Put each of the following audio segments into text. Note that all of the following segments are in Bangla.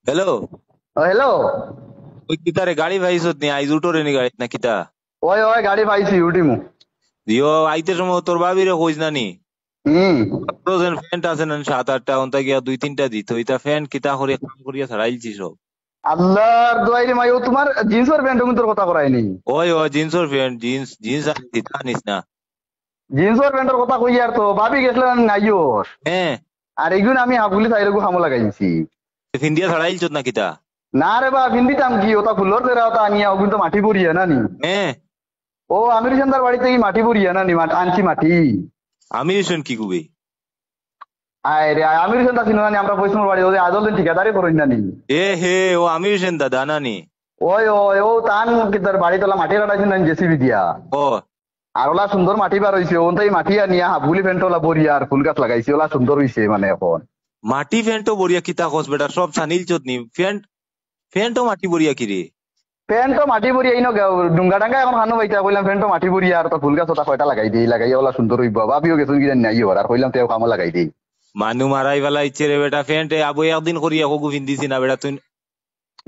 হ্যালো। হ্যালো। ওই কিতারে গাড়ি ভাইছত নি আইজ উঠোরে নি গাড়ি না কিতা? ওই ওই গাড়ি পাইছি উঠিমু। দিও আইতে সময় তোর ভাবিরে কইস না নি? হুম। ফ্রোজেন ফ্যান্ট আছে না 7-8টা অন্তা গিয়া 2-3টা দিত ওইটা ফ্যান্ট কিতা করে কাম করিয়া ছাড়াইলছি সব। আল্লাহর দোয়াইরে মাই ও তোমার জিন্সের প্যান্ট তোর কথা করায়নি। ওই ও জিন্সর ফ্যান্ট জিন্স জিন্স আর দিতা নিস না। জিন্সের প্যান্টের কথা কই আর তো ভাবি গেছিলেন নাইওর। হ্যাঁ আর এইগুলো আমি হাবগুলি সাইরেগু হামো লাগাইছি। ফিন্দিয়া ছাড়াইলছত না কিতা? না রে বা ভিন্দিতাম কি ওটা ফুলর তেরা ওটা আনিয়া ওগুন তো মাটি পড়িয়া না নি। হ্যাঁ ও আমির চন্দার বাড়িতে কি মাটি পড়িয়া না নি আনছি মাটি। আমি শুন কি কবি। আয় রে আমির চন্দা ছিল না নি আমরা পয়সার বাড়ি ওদের আদল দিন ঠিকাদারি করেন না নি। এ হে ও আমি শুন দাদা নানি। ওই ওই ও তান কি তার বাড়ি তোলা মাটি কাটাইছেন না জেসিবি দিয়া। ও আর ওলা সুন্দর মাটি বার হইছে ওনটাই মাটি আনিয়া হাবগুলি প্যান্ট ওলা বরিয়া আর ফুল গাছ লাগাইছে ওলা সুন্দর হইছে মানে এখন। মাটি ফ্যান্টও বড়িয়া কিতা কস বেটা সব ছানিলছত নি ফ্যান্ট ফ্যান্টও মাটি বড়িয়া কিরে? প্যান্ট মাটি পরি এই ডুঙ্গা ডাঙ্গা এখন হানো বাইতা কইলাম প্যান্ট মাটি পরি আর তো ফুল গাছ ওটা কয়টা লাগাই দিই লাগাই ওলা সুন্দর হইব ভাবিও গেছুন কি জানি ওর আর কইলাম তেও কামো লাগাই দিই। মানু মারাই বেলা ইচ্ছে রে বেটা ফ্যান্ট আবু একদিন করিয়া কগু ফিন্দিছি না বেটা তুই।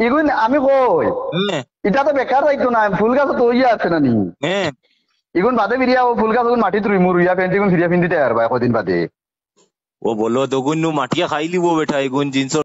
এগুন আমি কই হ্যাঁ এটা তো বেকার যাইতো না ফুল গাছ তো ইয়া আছে না নি। হ্যাঁ এগুন বাদে বিরিয়া ও ফুল গাছ মাটি তুই মুরুইয়া প্যান্ট এগুন ফিরিয়া ফিন্দিতে আর বা কদিন বাদে। ও বলো দগুন মাটিয়া খাই লিবো বেটা এগুন জিনিস